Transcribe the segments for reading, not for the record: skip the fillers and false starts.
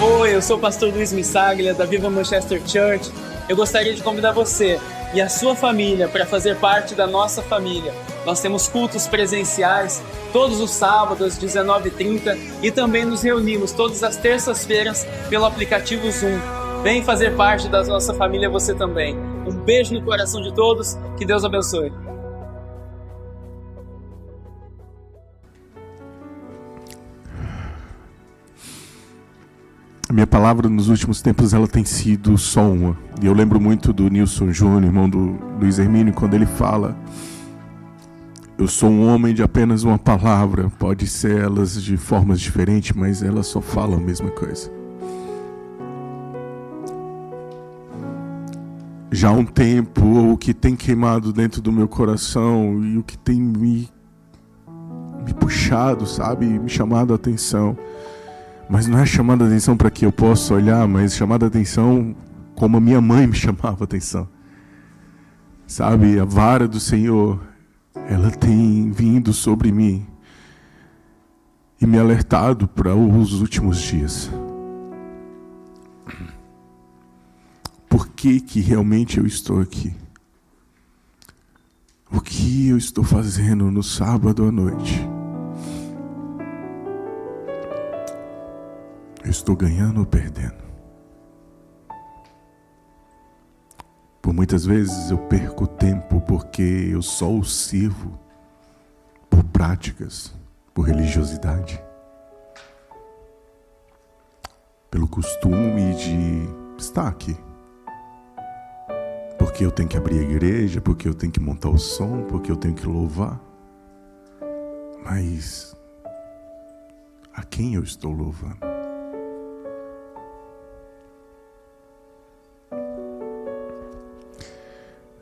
Oi, eu sou o pastor Luiz Missaglia, da Viva Manchester Church. Eu gostaria de convidar você e a sua família para fazer parte da nossa família. Nós temos cultos presenciais todos os sábados, 19h30, e também nos reunimos todas as terças-feiras pelo aplicativo Zoom. Vem fazer parte da nossa família você também. Um beijo no coração de todos, que Deus abençoe. A minha palavra nos últimos tempos ela tem sido só uma. E eu lembro muito do Nilson Júnior, irmão do Luiz Hermínio, quando ele fala: eu sou um homem de apenas uma palavra. Pode ser elas de formas diferentes, mas elas só falam a mesma coisa. Já há um tempo, o que tem queimado dentro do meu coração e o que tem me puxado, sabe, me chamado a atenção. Mas não é chamada a atenção para que eu possa olhar, mas chamada a atenção como a minha mãe me chamava a atenção. Sabe, a vara do Senhor, ela tem vindo sobre mim e me alertado para os últimos dias. Por que realmente eu estou aqui? O que eu estou fazendo no sábado à noite? Eu estou ganhando ou perdendo? Por muitas vezes eu perco tempo porque eu só o sirvo por práticas, por religiosidade, pelo costume de estar aqui. Porque eu tenho que abrir a igreja, porque eu tenho que montar o som, porque eu tenho que louvar. Mas a quem eu estou louvando?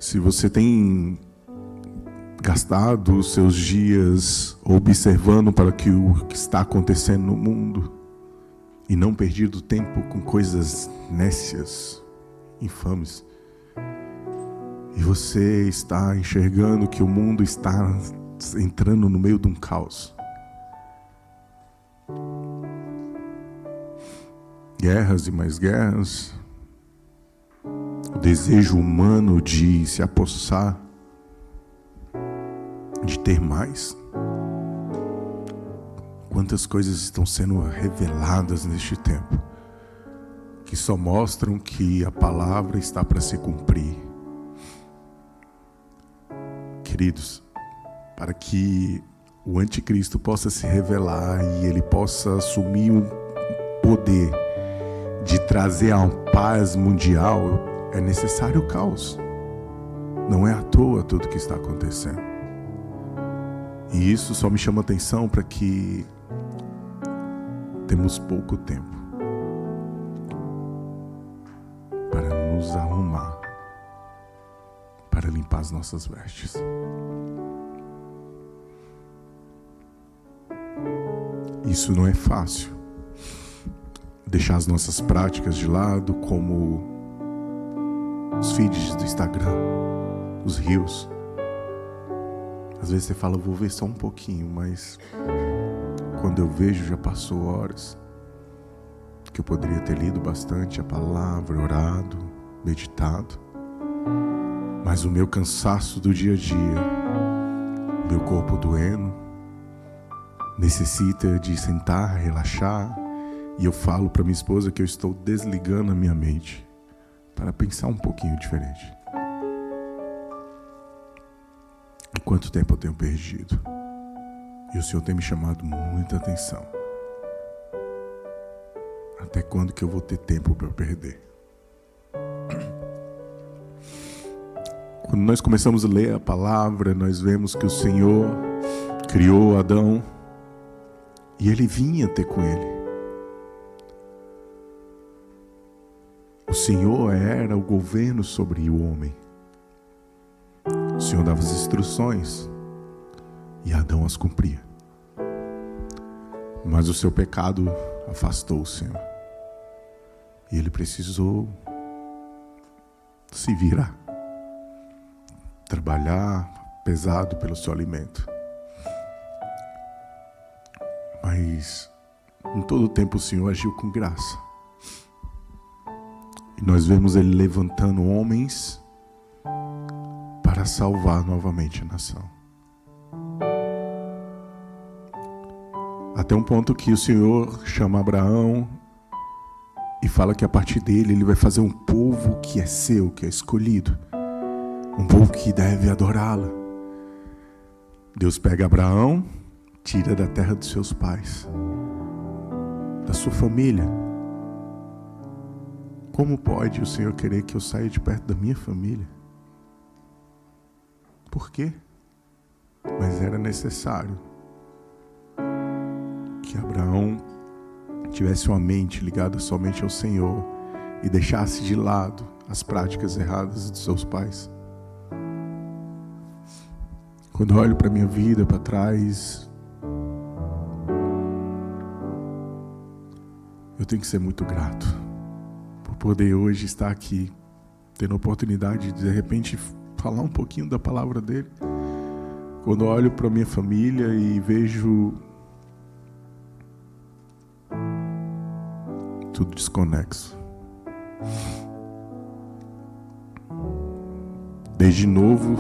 Se você tem gastado os seus dias observando para o que está acontecendo no mundo e não perdido tempo com coisas nécias, infames, e você está enxergando que o mundo está entrando no meio de um caos, guerras e mais guerras, o desejo humano de se apossar, de ter mais. Quantas coisas estão sendo reveladas neste tempo, que só mostram que a palavra está para se cumprir. Queridos, para que o anticristo possa se revelar e ele possa assumir um poder de trazer a paz mundial, é necessário o caos. Não é à toa tudo que está acontecendo. E isso só me chama atenção para que temos pouco tempo para nos arrumar, para limpar as nossas vestes. Isso não é fácil. Deixar as nossas práticas de lado, como os feeds do Instagram, os reels. Às vezes você fala, vou ver só um pouquinho, mas quando eu vejo já passou horas que eu poderia ter lido bastante a palavra, orado, meditado. Mas o meu cansaço do dia a dia, meu corpo doendo, necessita de sentar, relaxar, e eu falo para minha esposa que eu estou desligando a minha mente para pensar um pouquinho diferente. Quanto tempo eu tenho perdido? E o Senhor tem me chamado muita atenção. Até quando que eu vou ter tempo para perder? Quando nós começamos a ler a palavra, nós vemos que o Senhor criou Adão e ele vinha ter com ele. O Senhor era o governo sobre o homem. O Senhor dava as instruções e Adão as cumpria. Mas o seu pecado afastou o Senhor. E ele precisou se virar, trabalhar pesado pelo seu alimento. Mas em todo o tempo o Senhor agiu com graça. E nós vemos Ele levantando homens para salvar novamente a nação. Até um ponto que o Senhor chama Abraão e fala que a partir dele Ele vai fazer um povo que é seu, que é escolhido. Um povo que deve adorá-lo. Deus pega Abraão, tira da terra dos seus pais, da sua família. Como pode o Senhor querer que eu saia de perto da minha família? Por quê? Mas era necessário que Abraão tivesse uma mente ligada somente ao Senhor e deixasse de lado as práticas erradas dos seus pais. Quando eu olho para a minha vida, para trás, eu tenho que ser muito grato por poder hoje estar aqui, tendo a oportunidade de repente falar um pouquinho da palavra dele. Quando eu olho para a minha família e vejo tudo desconexo. Desde novo,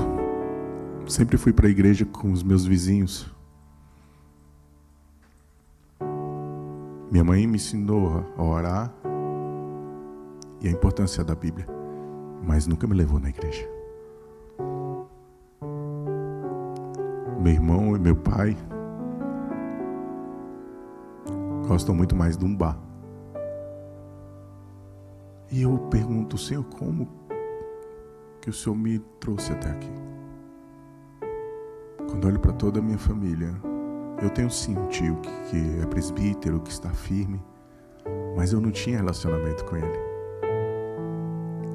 sempre fui para a igreja com os meus vizinhos. Minha mãe me ensinou a orar e a importância da Bíblia, mas nunca me levou na igreja. Meu irmão e meu pai gostam muito mais de um bar. E eu pergunto, Senhor, como que o Senhor me trouxe até aqui? Quando olho para toda a minha família, eu tenho sim um tio que é presbítero, que está firme, mas eu não tinha relacionamento com ele.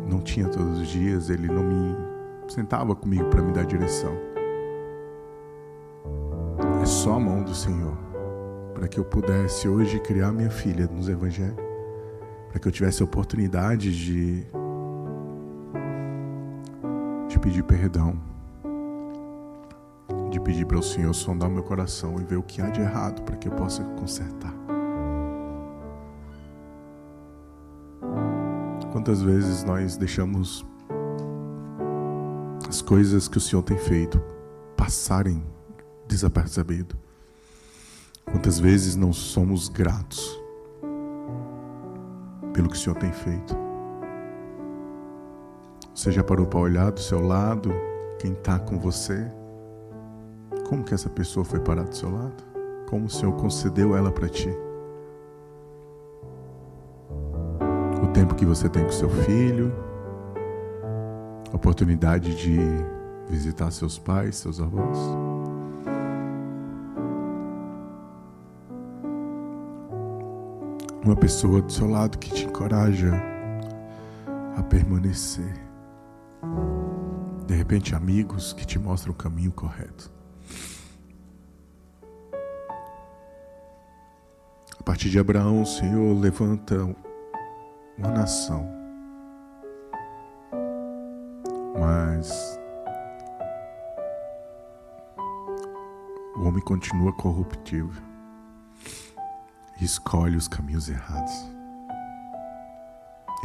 Não tinha todos os dias, ele não me sentava comigo para me dar direção. É só a mão do Senhor para que eu pudesse hoje criar minha filha nos evangelhos, para que eu tivesse a oportunidade de pedir perdão, de pedir para o Senhor sondar meu coração e ver o que há de errado para que eu possa consertar. Quantas vezes nós deixamos as coisas que o Senhor tem feito passarem desapercebido? Quantas vezes não somos gratos pelo que o Senhor tem feito? Você já parou para olhar do seu lado quem está com você? Como que essa pessoa foi parar do seu lado? Como o Senhor concedeu ela para ti? O tempo que você tem com seu filho, a oportunidade de visitar seus pais, seus avós. Uma pessoa do seu lado que te encoraja a permanecer. De repente, amigos que te mostram o caminho correto. A partir de Abraão, o Senhor levanta uma nação. Mas o homem continua corruptível. E escolhe os caminhos errados.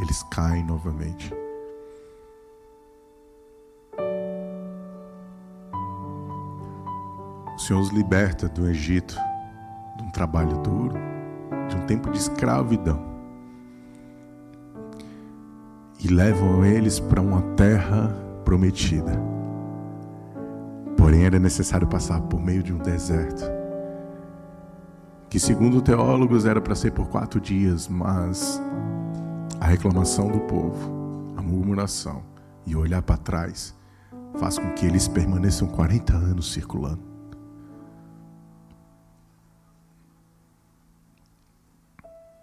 Eles caem novamente. O Senhor os liberta do Egito, de um trabalho duro, de um tempo de escravidão, e levam eles para uma terra prometida. Porém, era necessário passar por meio de um deserto, que segundo teólogos era para ser por 4 dias, mas a reclamação do povo, a murmuração e olhar para trás faz com que eles permaneçam 40 anos circulando.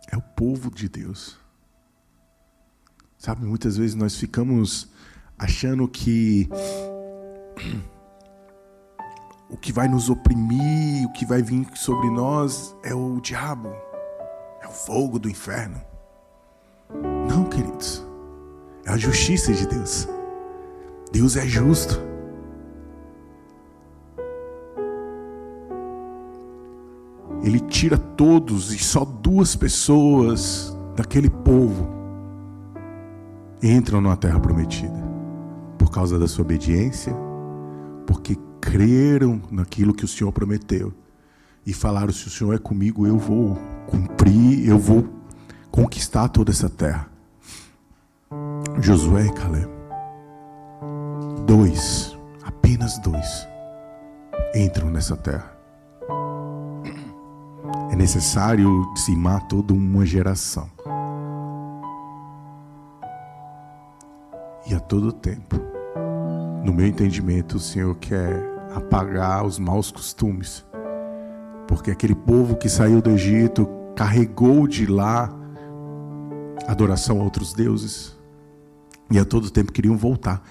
É o povo de Deus. Sabe, muitas vezes nós ficamos achando que o que vai nos oprimir, o que vai vir sobre nós é o diabo, é o fogo do inferno. Não, queridos, é a justiça de Deus. Deus é justo. Ele tira todos e só 2 pessoas daquele povo entram na terra prometida por causa da sua obediência, porque creram naquilo que o Senhor prometeu e falaram: se o Senhor é comigo, eu vou cumprir, eu vou conquistar toda essa terra. Josué e Caleb, apenas dois entram nessa terra. É necessário dizimar toda uma geração. E a todo tempo, no meu entendimento, o Senhor quer apagar os maus costumes. Porque aquele povo que saiu do Egito carregou de lá adoração a outros deuses. E a todo tempo queriam voltar.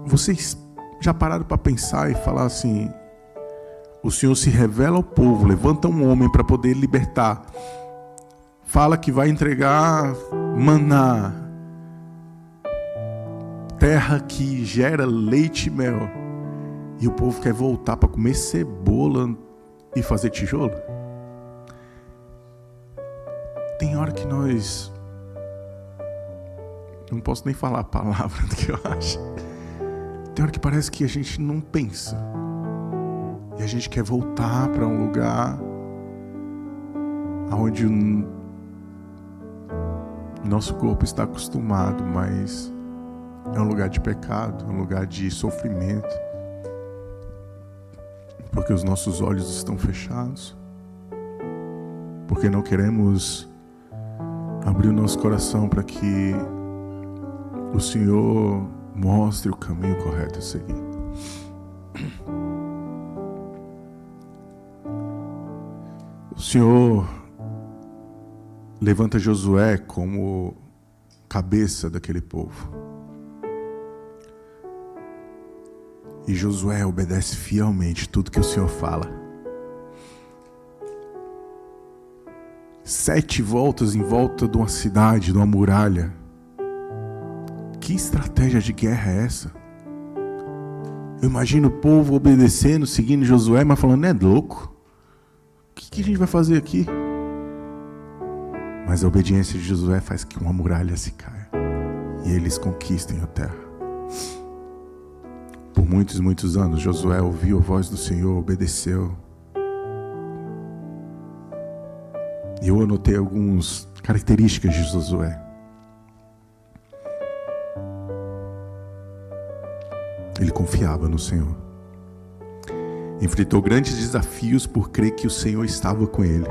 Vocês já pararam para pensar e falar assim: o Senhor se revela ao povo, levanta um homem para poder libertar. Fala que vai entregar maná, terra que gera leite e mel. E o povo quer voltar para comer cebola e fazer tijolo? Tem hora que nós... não posso nem falar a palavra do que eu acho. Tem hora que parece que a gente não pensa. E a gente quer voltar para um lugar onde o nosso corpo está acostumado, mas é um lugar de pecado, é um lugar de sofrimento, porque os nossos olhos estão fechados, porque não queremos abrir o nosso coração para que o Senhor mostre o caminho correto a seguir. O Senhor levanta Josué como cabeça daquele povo. E Josué obedece fielmente tudo que o Senhor fala. 7 voltas em volta de uma cidade, de uma muralha. Que estratégia de guerra é essa? Eu imagino o povo obedecendo, seguindo Josué, mas falando: é louco? O que a gente vai fazer aqui? Mas a obediência de Josué faz que uma muralha se caia e eles conquistem a terra. Por muitos, muitos anos, Josué ouviu a voz do Senhor, obedeceu. E eu anotei algumas características de Josué. Ele confiava no Senhor. Enfrentou grandes desafios por crer que o Senhor estava com ele.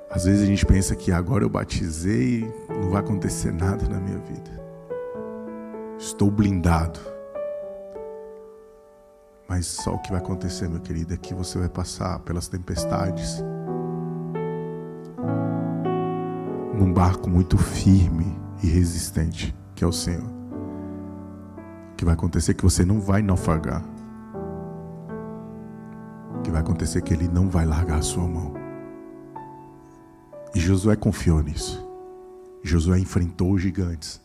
Às vezes a gente pensa que agora eu batizei e não vai acontecer nada na minha vida. Estou blindado. Mas só o que vai acontecer, meu querido, é que você vai passar pelas tempestades num barco muito firme e resistente, que é o Senhor. O que vai acontecer é que você não vai naufragar. O que vai acontecer é que Ele não vai largar a sua mão. E Josué confiou nisso. Josué enfrentou gigantes.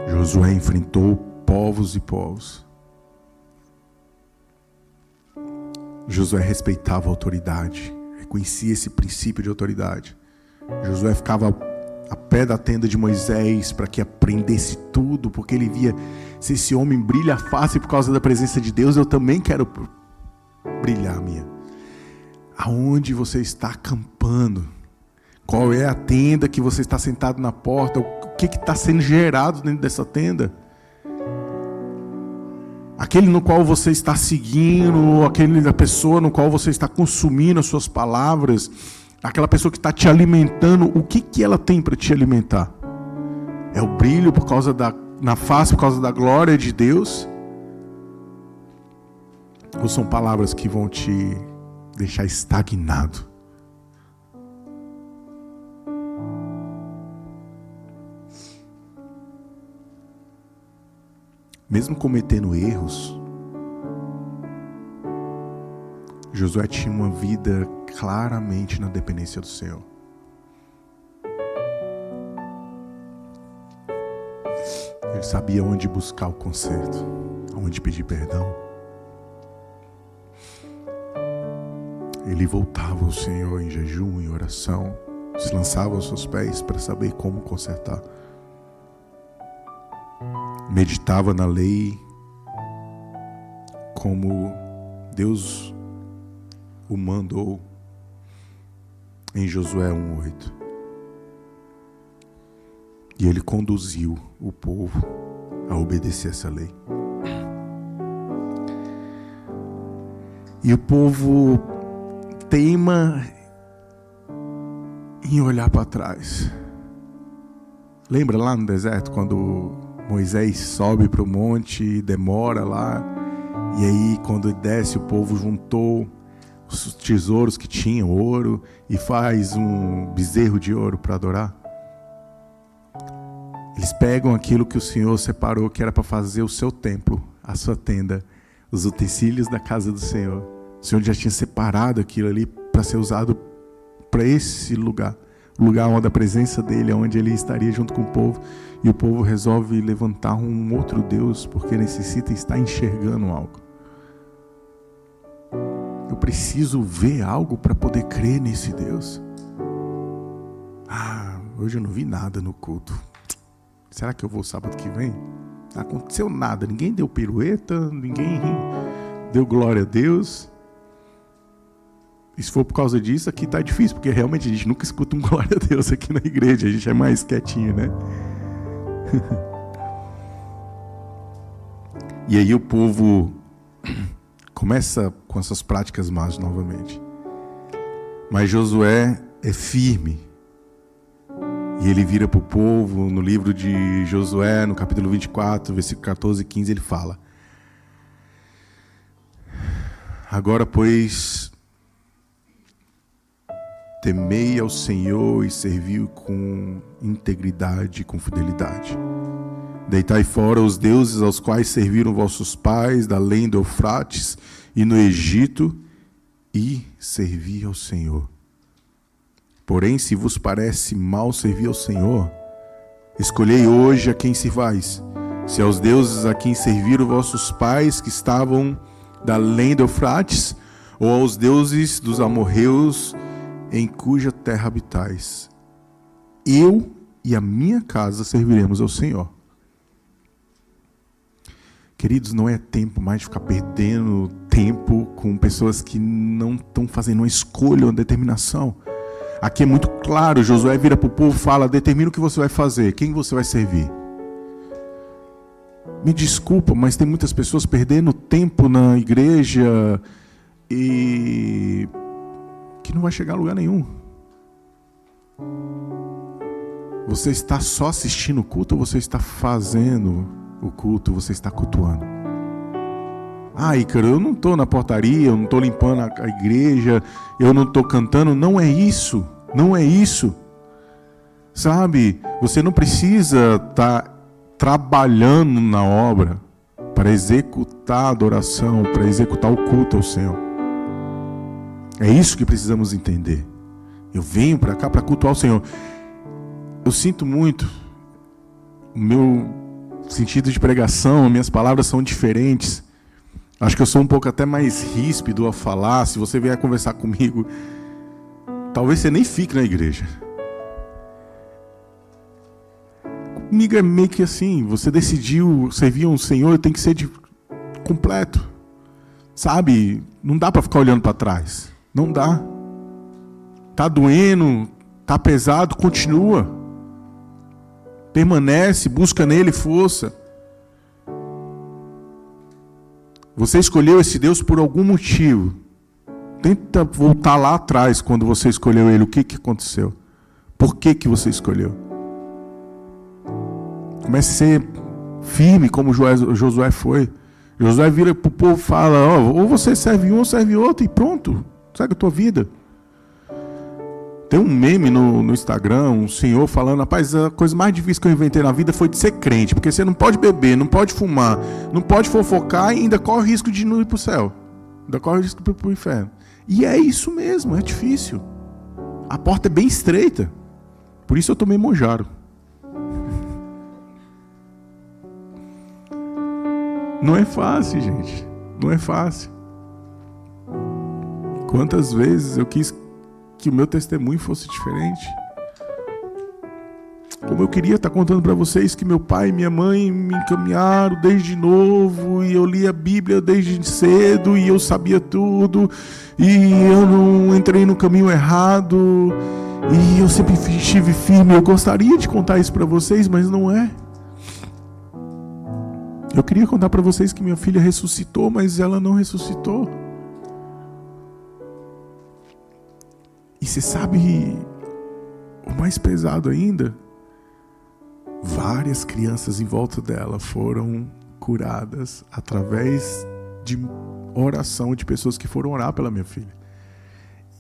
Josué enfrentou povos e povos. Josué respeitava a autoridade, reconhecia esse princípio de autoridade. Josué ficava a pé da tenda de Moisés para que aprendesse tudo, porque ele via: se esse homem brilha a face por causa da presença de Deus, eu também quero brilhar a minha. Aonde você está acampando? Qual é a tenda que você está sentado na porta? O que está sendo gerado dentro dessa tenda? Aquele no qual você está seguindo, aquele da pessoa no qual você está consumindo as suas palavras, aquela pessoa que está te alimentando, o que ela tem para te alimentar? É o brilho por causa na face por causa da glória de Deus? Ou são palavras que vão te deixar estagnado? Mesmo cometendo erros, Josué tinha uma vida claramente na dependência do Senhor. Ele sabia onde buscar o conserto, onde pedir perdão. Ele voltava ao Senhor em jejum, em oração. se lançava aos seus pés para saber como consertar. Meditava na lei como Deus o mandou em Josué 1:8. E ele conduziu o povo a obedecer essa lei. E o povo teima em olhar para trás. Lembra lá no deserto, quando Moisés sobe para o monte e demora lá? E aí, quando ele desce, o povo juntou os tesouros que tinham, ouro, e faz um bezerro de ouro para adorar. Eles pegam aquilo que o Senhor separou, que era para fazer o seu templo, a sua tenda, os utensílios da casa do Senhor. O Senhor já tinha separado aquilo ali para ser usado para esse lugar. O lugar onde a presença dele, onde ele estaria junto com o povo. E o povo resolve levantar um outro Deus, porque necessita estar enxergando algo. Eu preciso ver algo para poder crer nesse Deus. Hoje eu não vi nada no culto. Será que eu vou sábado que vem? Não aconteceu nada. Ninguém deu pirueta, ninguém deu glória a Deus. E se for por causa disso, aqui tá difícil, porque realmente a gente nunca escuta um glória a Deus aqui na igreja. A gente é mais quietinho, né? E aí o povo começa com essas práticas más novamente. Mas Josué é firme. E ele vira para o povo, no livro de Josué, no capítulo 24, versículo 14 e 15, ele fala: agora, pois, temei ao Senhor e servi-o com integridade e com fidelidade. Deitai fora os deuses aos quais serviram vossos pais, da além do Eufrates e no Egito, e servi ao Senhor. Porém, se vos parece mal servir ao Senhor, escolhei hoje a quem servais, se aos deuses a quem serviram vossos pais, que estavam da além do Eufrates, ou aos deuses dos amorreus, em cuja terra habitais. Eu e a minha casa serviremos ao Senhor. Queridos, não é tempo mais de ficar perdendo tempo com pessoas que não estão fazendo uma escolha, uma determinação. Aqui é muito claro, Josué vira para o povo e fala: determina o que você vai fazer, quem você vai servir. Me desculpa, mas tem muitas pessoas perdendo tempo na igreja e que não vai chegar a lugar nenhum. Você está só assistindo o culto ou você está fazendo o culto, você está cultuando? Ícaro, eu não estou na portaria, eu não estou limpando a igreja, eu não estou cantando. Não é isso, não é isso. Sabe, você não precisa estar trabalhando na obra para executar a adoração, para executar o culto ao Senhor. É isso que precisamos entender. Eu venho para cá para cultuar o Senhor. Eu sinto muito, o meu sentido de pregação, minhas palavras são diferentes. Acho que eu sou um pouco até mais ríspido a falar. Se você vier conversar comigo, talvez você nem fique na igreja. Comigo é meio que assim, você decidiu servir um Senhor, tem que ser completo. Sabe, não dá para ficar olhando para trás. Não dá. Tá doendo, tá pesado, continua. Permanece, busca nele força. Você escolheu esse Deus por algum motivo. Tenta voltar lá atrás quando você escolheu ele. O que aconteceu? Por que você escolheu? Comece a ser firme como Josué foi. Josué vira para o povo e fala: ou você serve um ou serve outro, e pronto. Segue a tua vida. Tem um meme no Instagram, um senhor falando: rapaz, a coisa mais difícil que eu inventei na vida foi de ser crente, porque você não pode beber, não pode fumar, não pode fofocar e ainda corre o risco de não ir para o céu. Ainda corre o risco de ir para o inferno. E é isso mesmo, é difícil. A porta é bem estreita. Por isso eu tomei Monjaro. Não é fácil, gente. Não é fácil. Quantas vezes eu quis que o meu testemunho fosse diferente. Como eu queria estar contando para vocês que meu pai e minha mãe me encaminharam desde novo, e eu li a Bíblia desde cedo, e eu sabia tudo, e eu não entrei no caminho errado, e eu sempre estive firme. Eu gostaria de contar isso para vocês, mas não é. Eu queria contar para vocês que minha filha ressuscitou, mas ela não ressuscitou. E você sabe o mais pesado ainda? Várias crianças em volta dela foram curadas através de oração de pessoas que foram orar pela minha filha.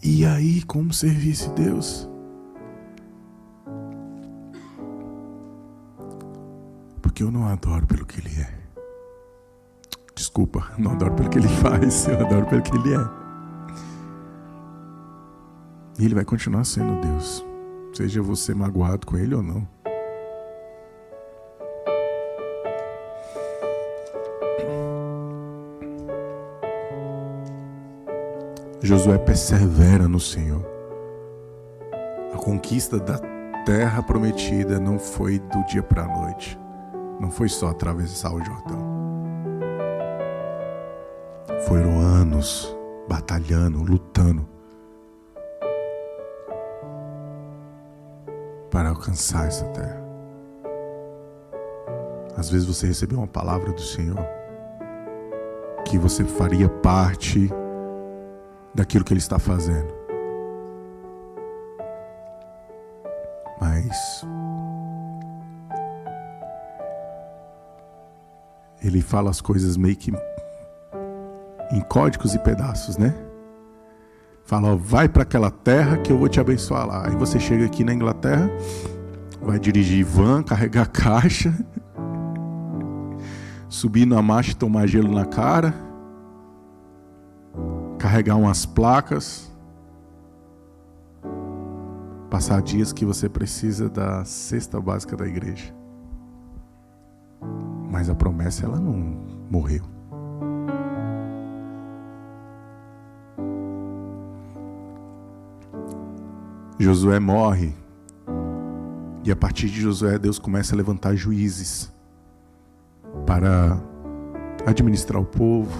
E aí, como servir esse Deus? Porque eu não adoro pelo que Ele é. Desculpa, não adoro pelo que Ele faz, eu adoro pelo que Ele é. E Ele vai continuar sendo Deus, seja você magoado com Ele ou não. Josué persevera no Senhor. A conquista da terra prometida não foi do dia para a noite. Não foi só atravessar o Jordão. Foram anos batalhando, lutando para alcançar essa terra. Às vezes você recebeu uma palavra do Senhor que você faria parte daquilo que Ele está fazendo. Mas Ele fala as coisas meio que em códigos e pedaços, né? Fala, ó, vai para aquela terra que eu vou te abençoar lá. Aí você chega aqui na Inglaterra, vai dirigir van, carregar caixa, subir na marcha e tomar gelo na cara, carregar umas placas, passar dias que você precisa da cesta básica da igreja. Mas a promessa, ela não morreu. Josué morre, e a partir de Josué Deus começa a levantar juízes para administrar o povo,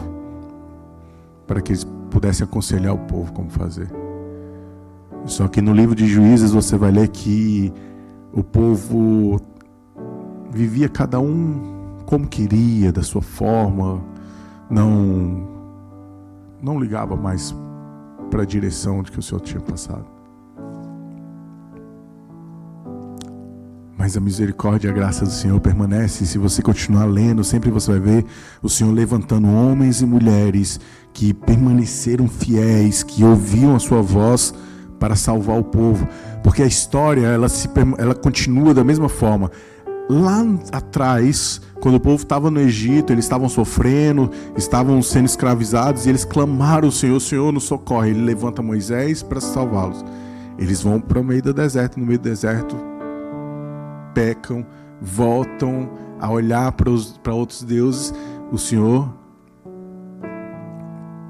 para que eles pudessem aconselhar o povo como fazer. Só que no livro de Juízes você vai ler que o povo vivia cada um como queria, da sua forma, não ligava mais para a direção de que o Senhor tinha passado. Mas a misericórdia e a graça do Senhor permanece. Se você continuar lendo, sempre você vai ver o Senhor levantando homens e mulheres que permaneceram fiéis, que ouviam a sua voz para salvar o povo. Porque a história, ela continua da mesma forma. Lá atrás, quando o povo estava no Egito, eles estavam sofrendo, estavam sendo escravizados, e eles clamaram ao Senhor: o Senhor nos socorre. Ele levanta Moisés para salvá-los. Eles vão para o meio do deserto. No meio do deserto, pecam, voltam a olhar para outros deuses. O Senhor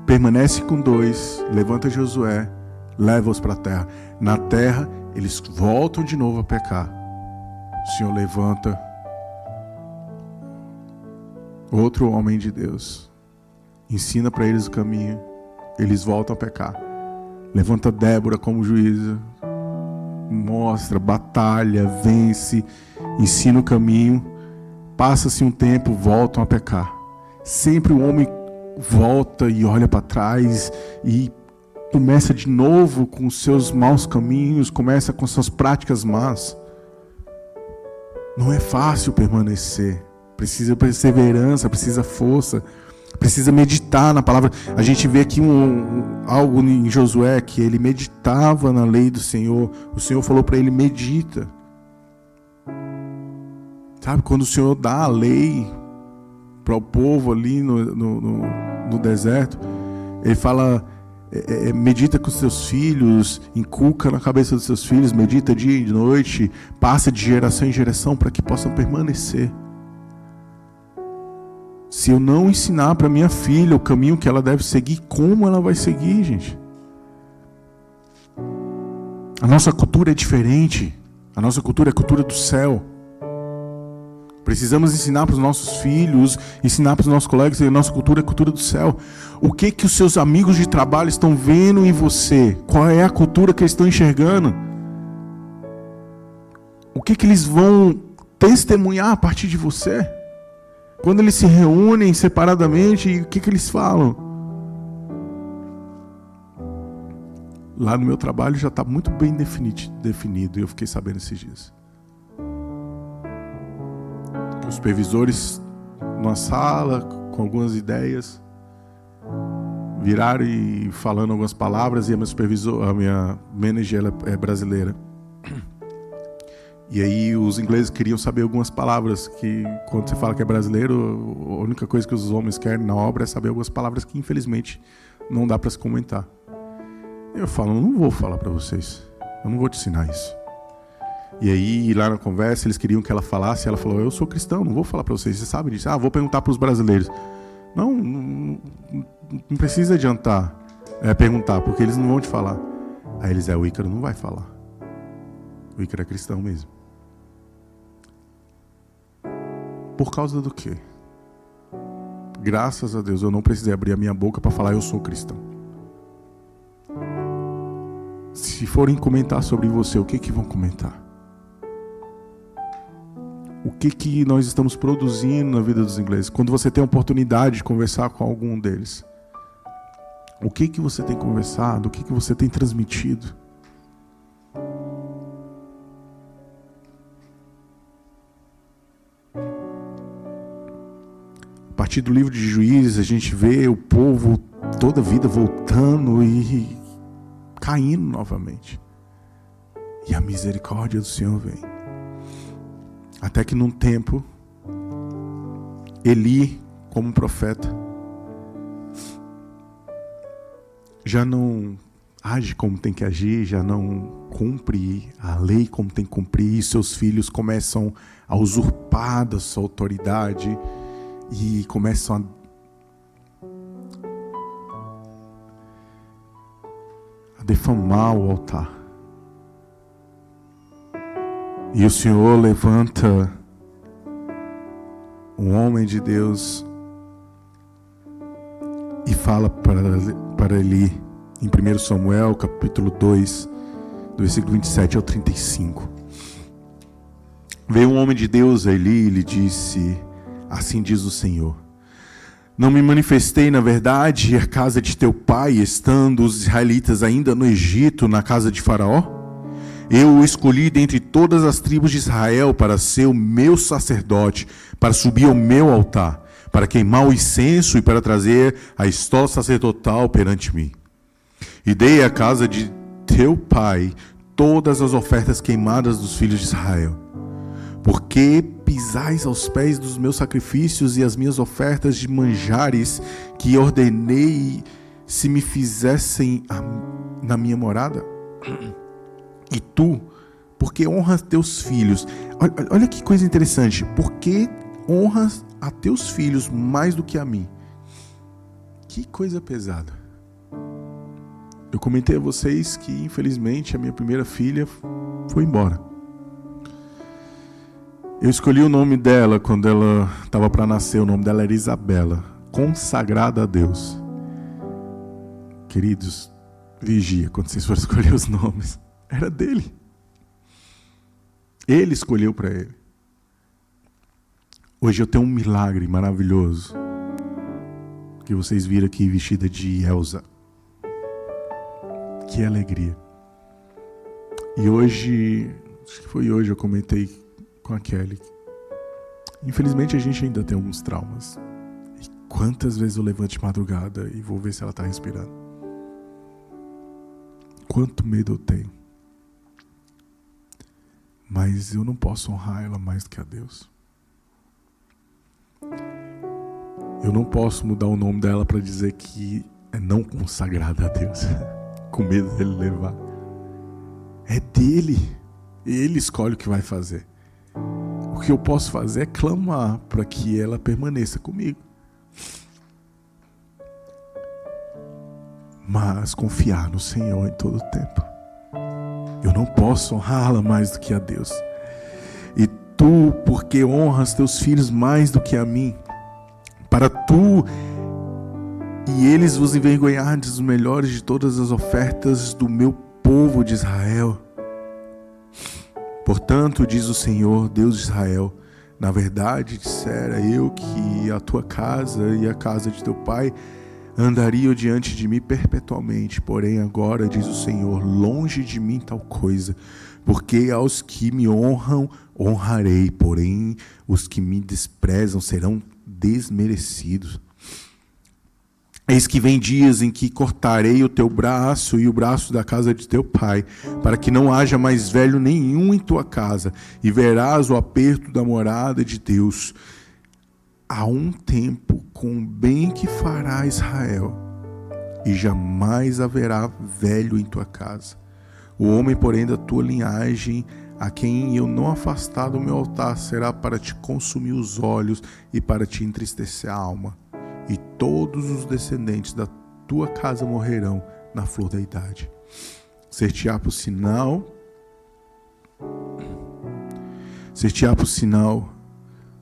permanece com dois, levanta Josué, leva-os para a terra. Na terra, eles voltam de novo a pecar. O Senhor levanta outro homem de Deus, ensina para eles o caminho, eles voltam a pecar. Levanta Débora como juíza, mostra, batalha, vence, ensina o caminho. Passa-se um tempo, voltam a pecar. Sempre o homem volta e olha para trás e começa de novo com os seus maus caminhos, começa com suas práticas más. Não é fácil permanecer. Precisa perseverança, precisa força, precisa meditar na palavra. A gente vê aqui algo em Josué, que ele meditava na lei do Senhor. O Senhor falou para ele: medita. Sabe, quando o Senhor dá a lei para o povo ali no deserto, Ele fala: medita com os seus filhos, inculca na cabeça dos seus filhos, medita dia e noite, passa de geração em geração para que possam permanecer. Se eu não ensinar para minha filha o caminho que ela deve seguir, como ela vai seguir, gente? A nossa cultura é diferente. A nossa cultura é a cultura do céu. Precisamos ensinar para os nossos filhos, ensinar para os nossos colegas que a nossa cultura é a cultura do céu. O que os seus amigos de trabalho estão vendo em você? Qual é a cultura que eles estão enxergando? O que eles vão testemunhar a partir de você? Quando eles se reúnem separadamente, o que eles falam? Lá no meu trabalho já está muito bem definido, e eu fiquei sabendo esses dias. Os supervisores, numa sala, com algumas ideias, viraram e falando algumas palavras, e a minha manager, ela é brasileira. E aí os ingleses queriam saber algumas palavras, que quando você fala que é brasileiro, a única coisa que os homens querem na obra é saber algumas palavras que infelizmente não dá para se comentar. Eu falo, não vou falar para vocês, eu não vou te ensinar isso. E aí lá na conversa eles queriam que ela falasse, ela falou, eu sou cristão, não vou falar para vocês sabem disso. Vou perguntar para os brasileiros. Não precisa adiantar perguntar, porque eles não vão te falar. Aí eles, o Ícaro não vai falar. O Ícaro é cristão mesmo. Por causa do quê? Graças a Deus eu não precisei abrir a minha boca para falar eu sou cristão. Se forem comentar sobre você, o que vão comentar? O que nós estamos produzindo na vida dos ingleses? Quando você tem a oportunidade de conversar com algum deles, o que você tem conversado? O que você tem transmitido? A partir do livro de Juízes, a gente vê o povo toda a vida voltando e caindo novamente. E a misericórdia do Senhor vem. Até que num tempo, Eli, como profeta, já não age como tem que agir, já não cumpre a lei como tem que cumprir, e seus filhos começam a usurpar da sua autoridade e começam a defamar o altar. E o Senhor levanta um homem de Deus e fala para Eli, em 1 Samuel, capítulo 2, do versículo 27 ao 35. Veio um homem de Deus a Eli e lhe disse, assim diz o Senhor, não me manifestei na verdade à casa de teu pai, estando os israelitas ainda no Egito, na casa de Faraó? Eu o escolhi dentre todas as tribos de Israel para ser o meu sacerdote, para subir ao meu altar, para queimar o incenso e para trazer a estola sacerdotal perante mim. E dei à casa de teu pai todas as ofertas queimadas dos filhos de Israel. Porque pisais aos pés dos meus sacrifícios e as minhas ofertas de manjares que ordenei se me fizessem na minha morada? E tu, porque honras teus filhos. Olha que coisa interessante. Porque honras a teus filhos mais do que a mim. Que coisa pesada. Eu comentei a vocês que, infelizmente, a minha primeira filha foi embora. Eu escolhi o nome dela quando ela estava para nascer. O nome dela era Isabela, consagrada a Deus. Queridos, vigia quando vocês forem escolher os nomes. Era dele. Ele escolheu para ele. Hoje eu tenho um milagre maravilhoso. Que vocês viram aqui vestida de Elsa. Que alegria. E hoje, acho que foi hoje, eu comentei com a Kelly. Infelizmente a gente ainda tem alguns traumas. E quantas vezes eu levanto de madrugada e vou ver se ela está respirando. Quanto medo eu tenho. Mas eu não posso honrar ela mais do que a Deus. Eu não posso mudar o nome dela para dizer que é não consagrada a Deus. Com medo dele levar. É dele. Ele escolhe o que vai fazer. O que eu posso fazer é clamar para que ela permaneça comigo. Mas confiar no Senhor em todo o tempo. Eu não posso honrá-la mais do que a Deus. E tu, porque honras teus filhos mais do que a mim, para tu e eles vos envergonhardes os melhores de todas as ofertas do meu povo de Israel. Portanto, diz o Senhor, Deus de Israel, na verdade dissera eu que a tua casa e a casa de teu pai andariam diante de mim perpetuamente. Porém agora, diz o Senhor, longe de mim tal coisa, porque aos que me honram, honrarei, porém os que me desprezam serão desmerecidos. Eis que vem dias em que cortarei o teu braço e o braço da casa de teu pai, para que não haja mais velho nenhum em tua casa, e verás o aperto da morada de Deus. Há um tempo com o bem que fará Israel, e jamais haverá velho em tua casa. O homem, porém, da tua linhagem, a quem eu não afastar do meu altar, será para te consumir os olhos e para te entristecer a alma. E todos os descendentes da tua casa morrerão na flor da idade. Ser-te-á por sinal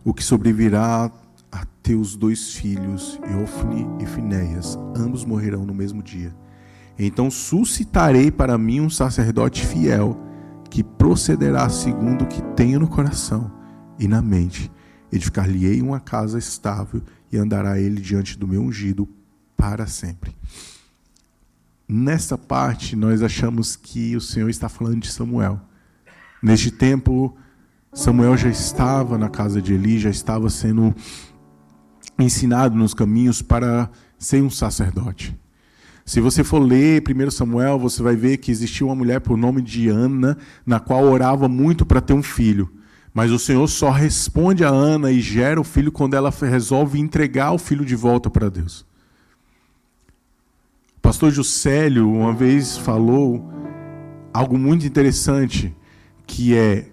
o que sobrevirá a teus 2 filhos, Ofni e Finéias, ambos morrerão no mesmo dia. Então suscitarei para mim um sacerdote fiel, que procederá segundo o que tenho no coração e na mente. Edificar-lhe-ei uma casa estável, e andará ele diante do meu ungido para sempre. Nesta parte, nós achamos que o Senhor está falando de Samuel. Neste tempo, Samuel já estava na casa de Eli, já estava sendo ensinado nos caminhos para ser um sacerdote. Se você for ler 1 Samuel, você vai ver que existia uma mulher por nome de Ana, na qual orava muito para ter um filho. Mas o Senhor só responde a Ana e gera o filho quando ela resolve entregar o filho de volta para Deus. O pastor Juscelio uma vez falou algo muito interessante, que é: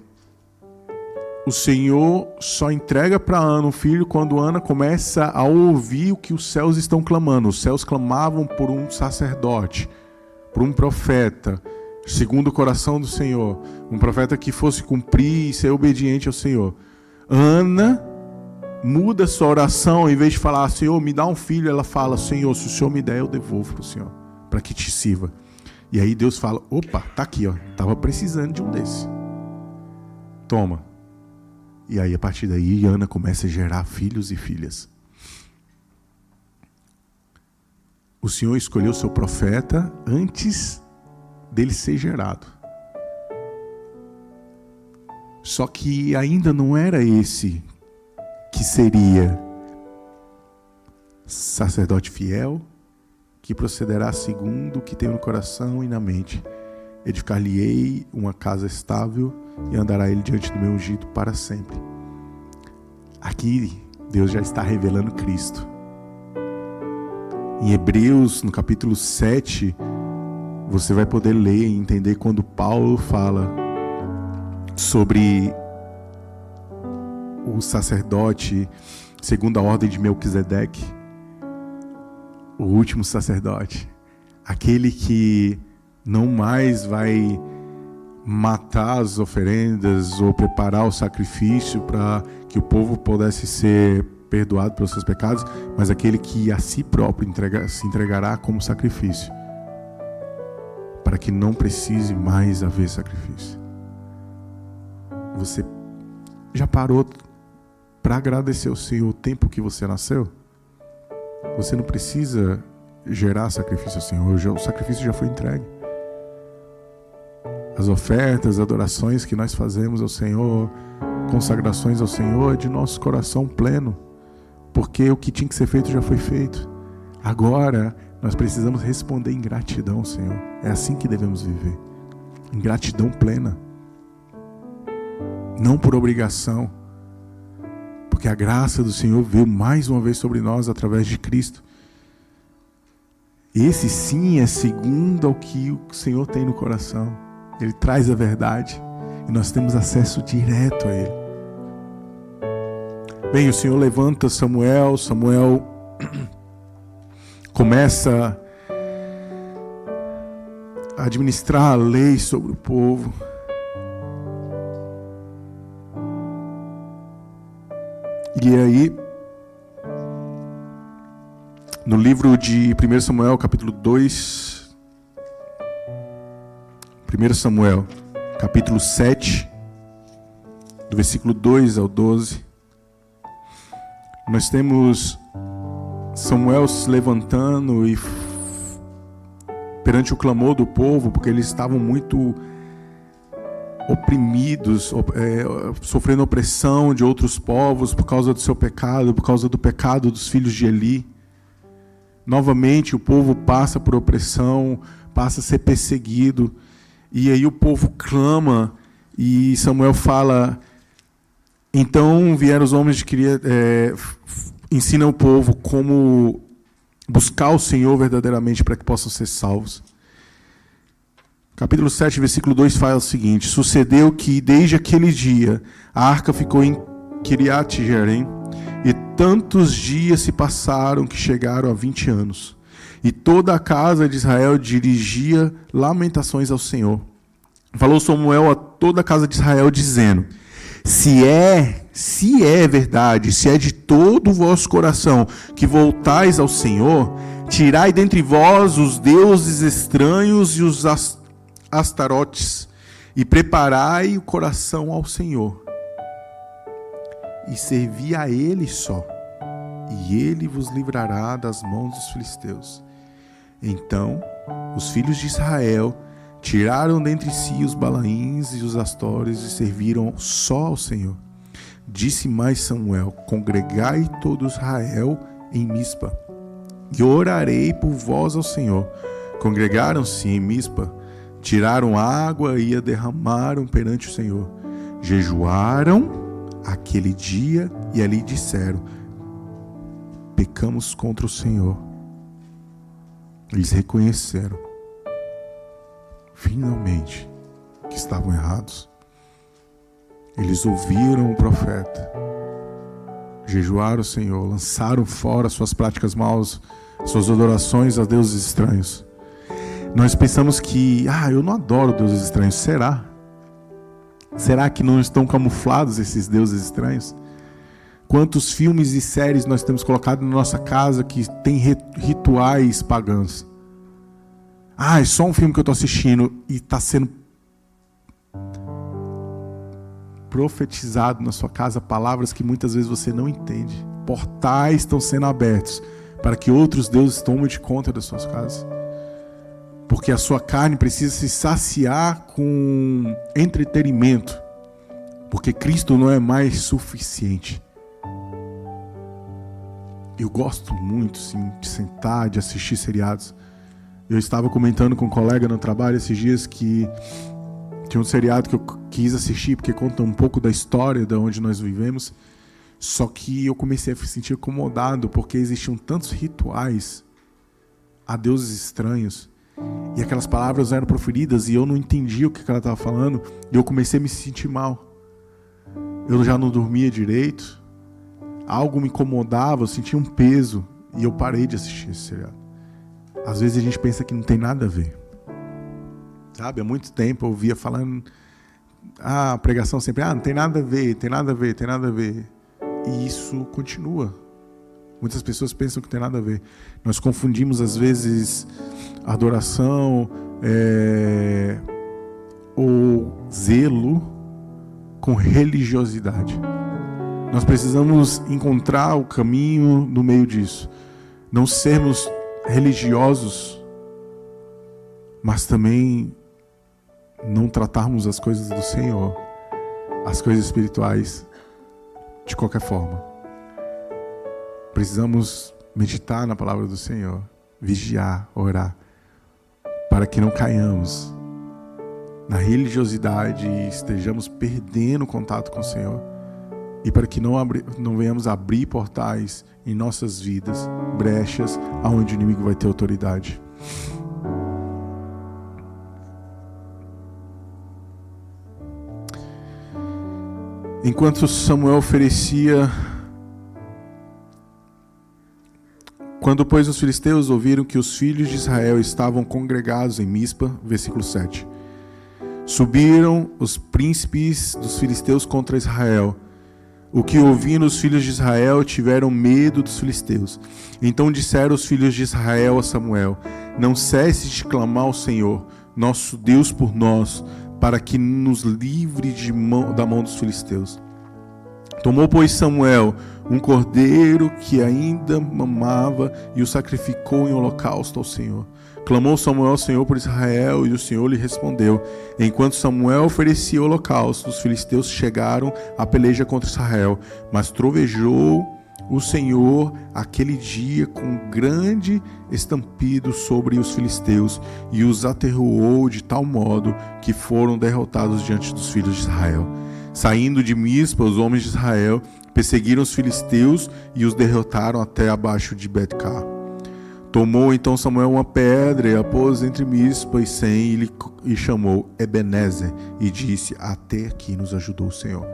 o Senhor só entrega para Ana o filho quando Ana começa a ouvir o que os céus estão clamando. Os céus clamavam por um sacerdote, por um profeta, segundo o coração do Senhor, um profeta que fosse cumprir e ser obediente ao Senhor. Ana muda sua oração, em vez de falar: Senhor, me dá um filho, ela fala: Senhor, se o Senhor me der, eu devolvo para o Senhor, para que te sirva. E aí Deus fala: opa, tá aqui, ó, estava precisando de um desse, toma. E aí a partir daí Ana começa a gerar filhos e filhas. O Senhor escolheu seu profeta antes dele ser gerado. Só que ainda não era esse que seria sacerdote fiel, que procederá segundo o que tem no coração e na mente. Edificar-lhe-ei uma casa estável, e andará ele diante do meu ungido para sempre. Aqui Deus já está revelando Cristo. Em Hebreus, no capítulo 7, você vai poder ler e entender quando Paulo fala sobre o sacerdote segundo a ordem de Melquisedeque, o último sacerdote, aquele que não mais vai matar as oferendas ou preparar o sacrifício para que o povo pudesse ser perdoado pelos seus pecados, mas aquele que a si próprio se entregará como sacrifício, para que não precise mais haver sacrifício. Você já parou para agradecer ao Senhor o tempo que você nasceu? Você não precisa gerar sacrifício ao Senhor, o sacrifício já foi entregue. As ofertas, as adorações que nós fazemos ao Senhor, consagrações ao Senhor, é de nosso coração pleno, porque o que tinha que ser feito já foi feito. Agora nós precisamos responder em gratidão, Senhor. É assim que devemos viver, em gratidão plena, não por obrigação, porque a graça do Senhor veio mais uma vez sobre nós através de Cristo. Esse sim é segundo ao que o Senhor tem no coração. Ele traz a verdade e nós temos acesso direto a Ele. Bem, o Senhor levanta Samuel começa administrar a lei sobre o povo. E aí, no livro de 1 Samuel, capítulo 2, 1 Samuel, capítulo 7, do versículo 2 ao 12, nós temos Samuel se levantando e perante o clamor do povo, porque eles estavam muito oprimidos, sofrendo opressão de outros povos por causa do seu pecado, por causa do pecado dos filhos de Eli. Novamente o povo passa por opressão, passa a ser perseguido, e aí o povo clama, e Samuel fala: então vieram os homens de ensina o povo como buscar o Senhor verdadeiramente para que possam ser salvos. Capítulo 7, versículo 2 fala o seguinte: sucedeu que desde aquele dia a arca ficou em Kiriat-Jearim, e tantos dias se passaram que chegaram a 20 anos. E toda a casa de Israel dirigia lamentações ao Senhor. Falou Samuel a toda a casa de Israel, dizendo: se é verdade, se é de todo o vosso coração que voltais ao Senhor, tirai dentre vós os deuses estranhos e os astarotes, e preparai o coração ao Senhor, e servi a Ele só, e Ele vos livrará das mãos dos filisteus. Então os filhos de Israel tiraram dentre si os Balaíns e os Astores e serviram só ao Senhor. Disse mais Samuel: congregai todo Israel em Mispa, e orarei por vós ao Senhor. Congregaram-se em Mispa, tiraram água e a derramaram perante o Senhor. Jejuaram aquele dia e ali disseram: pecamos contra o Senhor. Eles reconheceram finalmente que estavam errados. Eles ouviram o profeta, jejuaram o Senhor, lançaram fora suas práticas maus, suas adorações a deuses estranhos. Nós pensamos que, eu não adoro deuses estranhos. Será? Será que não estão camuflados esses deuses estranhos? Quantos filmes e séries nós temos colocado na nossa casa que tem rituais pagãos? É só um filme que eu estou assistindo e está sendo profetizado na sua casa palavras que muitas vezes você não entende. Portais estão sendo abertos para que outros deuses tomem de conta das suas casas. Porque a sua carne precisa se saciar com entretenimento. Porque Cristo não é mais suficiente. Eu gosto muito, sim, de sentar, de assistir seriados. Eu estava comentando com um colega no trabalho esses dias que tinha um seriado que eu quis assistir porque conta um pouco da história de onde nós vivemos. Só que eu comecei a me sentir incomodado porque existiam tantos rituais a deuses estranhos. E aquelas palavras eram proferidas e eu não entendia o que ela estava falando. E eu comecei a me sentir mal. Eu já não dormia direito. Algo me incomodava, eu sentia um peso. E eu parei de assistir esse seriado. Às vezes a gente pensa que não tem nada a ver. Sabe, há muito tempo eu ouvia falando... a pregação sempre... não tem nada a ver, tem nada a ver, tem nada a ver. E isso continua. Muitas pessoas pensam que tem nada a ver. Nós confundimos, às vezes, adoração ou zelo com religiosidade. Nós precisamos encontrar o caminho no meio disso. Não sermos religiosos, mas também não tratarmos as coisas do Senhor, as coisas espirituais, de qualquer forma. Precisamos meditar na palavra do Senhor, vigiar, orar, para que não caiamos na religiosidade e estejamos perdendo contato com o Senhor, e para que não venhamos abrir portais em nossas vidas, brechas aonde o inimigo vai ter autoridade. Enquanto Samuel oferecia Quando, pois, os filisteus ouviram que os filhos de Israel estavam congregados em Mispa, versículo 7, subiram os príncipes dos filisteus contra Israel. O que ouvindo os filhos de Israel tiveram medo dos filisteus. Então disseram os filhos de Israel a Samuel: não cesse de clamar ao Senhor, nosso Deus, por nós, para que nos livre da mão dos filisteus. Tomou, pois, Samuel um cordeiro que ainda mamava e o sacrificou em holocausto ao Senhor. Clamou Samuel ao Senhor por Israel, e o Senhor lhe respondeu. Enquanto Samuel oferecia o holocausto, os filisteus chegaram à peleja contra Israel, mas trovejou o Senhor aquele dia com grande estampido sobre os filisteus, e os aterroou de tal modo que foram derrotados diante dos filhos de Israel. Saindo de Mispa, os homens de Israel perseguiram os filisteus e os derrotaram até abaixo de Bet-car. Tomou então Samuel uma pedra e a pôs entre Mispa e Sem e chamou Ebenezer e disse: até aqui nos ajudou o Senhor.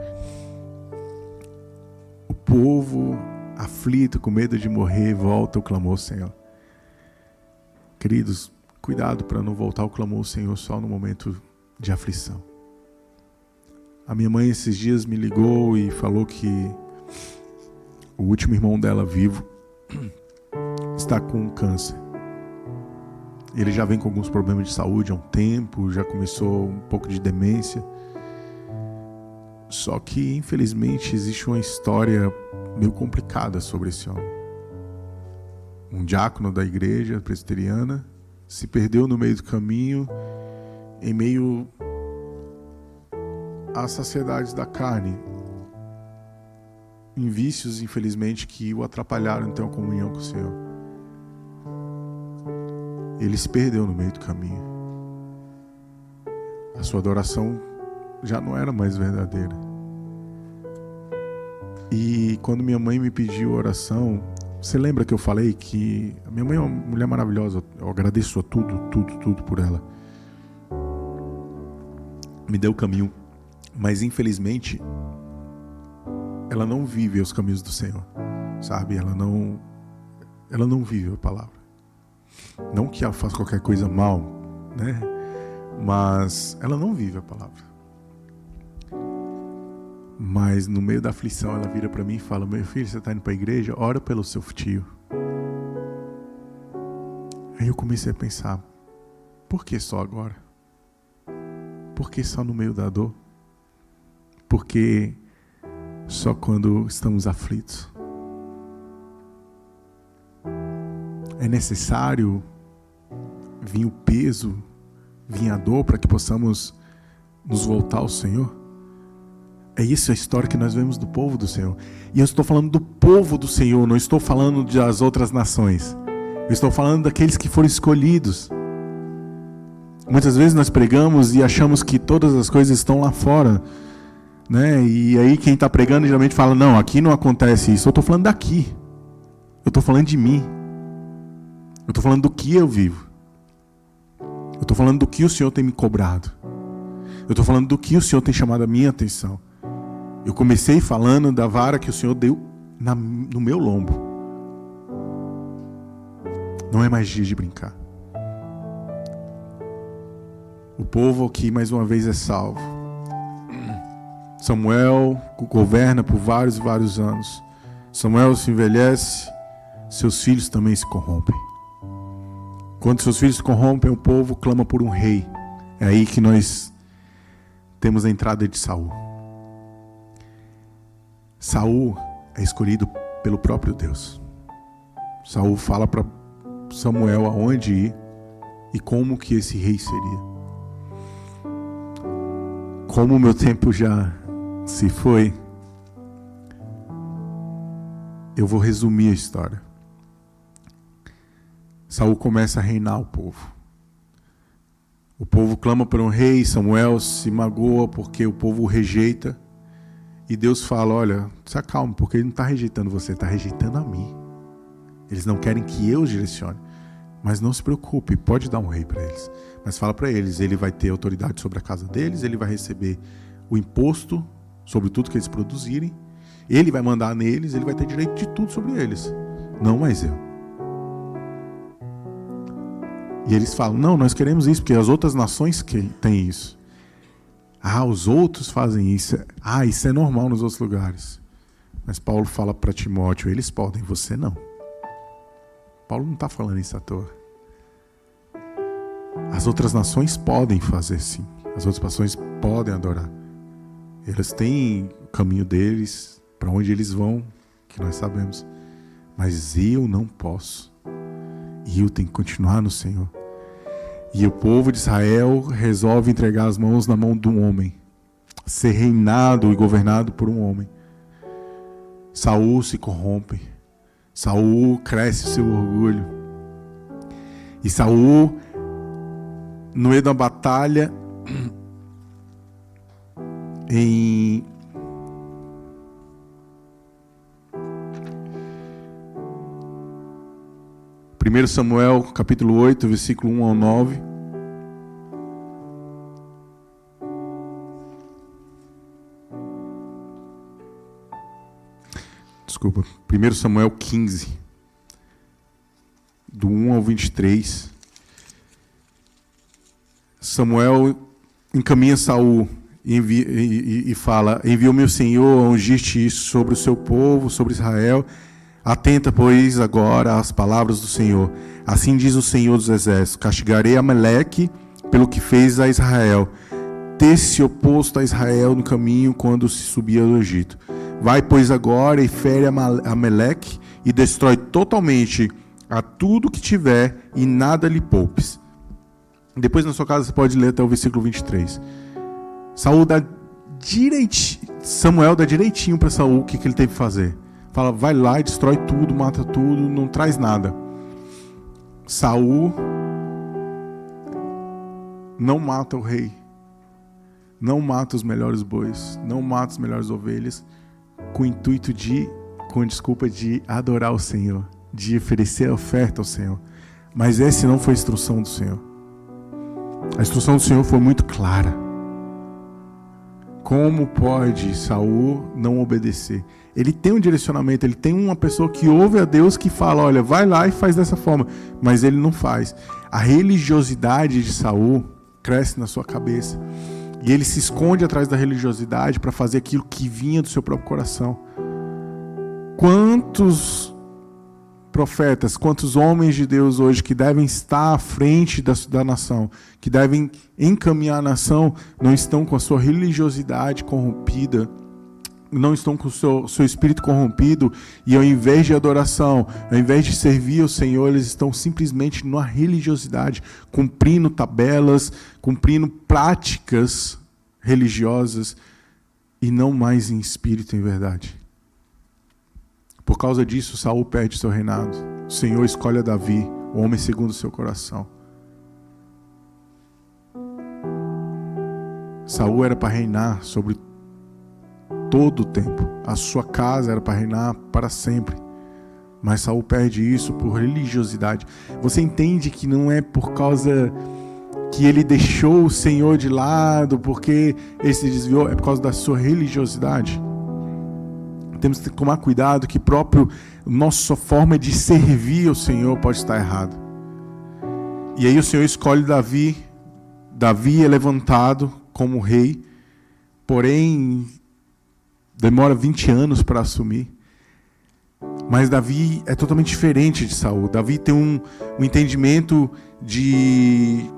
O povo, aflito, com medo de morrer, volta o clamor ao Senhor. Queridos, cuidado para não voltar o clamor ao Senhor só no momento de aflição. A minha mãe esses dias me ligou e falou que o último irmão dela vivo está com câncer. Ele já vem com alguns problemas de saúde há um tempo, já começou um pouco de demência. Só que, infelizmente, existe uma história meio complicada sobre esse homem. Um diácono da igreja presbiteriana se perdeu no meio do caminho, em meio às saciedades da carne, em vícios, infelizmente, que o atrapalharam em ter uma comunhão com o Senhor. Ele se perdeu no meio do caminho. A sua adoração já não era mais verdadeira. E quando minha mãe me pediu oração, você lembra que eu falei que a minha mãe é uma mulher maravilhosa, eu agradeço a tudo por ela. Me deu o caminho, mas infelizmente ela não vive os caminhos do Senhor, sabe? Ela não vive a palavra. Não que ela faça qualquer coisa mal, né? Mas ela não vive a palavra. Mas no meio da aflição ela vira para mim e fala: meu filho, você está indo para a igreja? Ora pelo seu tio. Aí eu comecei a pensar: por que só agora? Por que só no meio da dor? Por que só quando estamos aflitos? É necessário vir o peso, vir a dor para que possamos nos voltar ao Senhor? É isso a história que nós vemos do povo do Senhor. E eu estou falando do povo do Senhor, não estou falando das outras nações. Eu estou falando daqueles que foram escolhidos. Muitas vezes nós pregamos e achamos que todas as coisas estão lá fora, né? E aí quem está pregando geralmente fala: não, aqui não acontece isso. Eu estou falando daqui. Eu estou falando de mim. Eu estou falando do que eu vivo. Eu estou falando do que o Senhor tem me cobrado. Eu estou falando do que o Senhor tem chamado a minha atenção. Eu comecei falando da vara que o Senhor deu no meu lombo. Não é mais dia de brincar. O povo aqui mais uma vez é salvo. Samuel governa por vários e vários anos. Samuel se envelhece, seus filhos também se corrompem. Quando seus filhos se corrompem, o povo clama por um rei. É aí que nós temos a entrada de Saul. Saul é escolhido pelo próprio Deus. Saul fala para Samuel aonde ir e como que esse rei seria. Como o meu tempo já se foi, eu vou resumir a história. Saul começa a reinar o povo. O povo clama por um rei, Samuel se magoa porque o povo o rejeita. E Deus fala: olha, se acalma, porque ele não está rejeitando você, está rejeitando a mim. Eles não querem que eu os direcione. Mas não se preocupe, pode dar um rei para eles. Mas fala para eles, ele vai ter autoridade sobre a casa deles, ele vai receber o imposto sobre tudo que eles produzirem, ele vai mandar neles, ele vai ter direito de tudo sobre eles. Não mais eu. E eles falam, não, nós queremos isso, porque as outras nações têm isso. Os outros fazem isso. Isso é normal nos outros lugares. Mas Paulo fala para Timóteo, eles podem, você não. Paulo não está falando isso à toa. As outras nações podem fazer sim. As outras nações podem adorar. Eles têm o caminho deles, para onde eles vão, que nós sabemos. Mas eu não posso. E eu tenho que continuar no Senhor. E o povo de Israel resolve entregar as mãos na mão de um homem. Ser reinado e governado por um homem. Saul se corrompe. Saul cresce o seu orgulho. E Saul, no meio da batalha, em Primeiro Samuel, capítulo 8, versículo 1 ao 9. Desculpa. 1 Samuel 15, do 1 ao 23. Samuel encaminha Saul e fala: enviou meu Senhor a ungir-te sobre o seu povo, sobre Israel. Atenta, pois, agora às palavras do Senhor. Assim diz o Senhor dos Exércitos: castigarei Amaleque pelo que fez a Israel, ter se oposto a Israel no caminho quando se subia do Egito. Vai, pois, agora e fere Amaleque e destrói totalmente a tudo que tiver e nada lhe poupes. Depois na sua casa você pode ler até o versículo 23. Samuel dá direitinho para Saul o que ele teve que fazer. Fala, vai lá e destrói tudo, mata tudo, não traz nada. Saul não mata o rei, não mata os melhores bois, não mata as melhores ovelhas, com o intuito de adorar o Senhor, de oferecer a oferta ao Senhor. Mas essa não foi a instrução do Senhor. A instrução do Senhor foi muito clara. Como pode Saul não obedecer? Ele tem um direcionamento, ele tem uma pessoa que ouve a Deus que fala, olha, vai lá e faz dessa forma, mas ele não faz. A religiosidade de Saul cresce na sua cabeça e ele se esconde atrás da religiosidade para fazer aquilo que vinha do seu próprio coração. Quantos profetas, quantos homens de Deus hoje que devem estar à frente da nação, que devem encaminhar a nação, não estão com a sua religiosidade corrompida, não estão com o seu espírito corrompido, e ao invés de adoração, ao invés de servir ao Senhor, eles estão simplesmente numa religiosidade, cumprindo tabelas, cumprindo práticas religiosas, e não mais em espírito e em verdade. Por causa disso, Saul perde seu reinado. O Senhor escolhe a Davi, o homem segundo o seu coração. Saul era para reinar sobre todo o tempo. A sua casa era para reinar para sempre. Mas Saul perde isso por religiosidade. Você entende que não é por causa que ele deixou o Senhor de lado, porque ele se desviou, é por causa da sua religiosidade. Temos que tomar cuidado que nossa forma de servir ao Senhor pode estar errada. E aí o Senhor escolhe Davi. Davi é levantado como rei, porém demora 20 anos para assumir. Mas Davi é totalmente diferente de Saul. Davi tem um entendimento de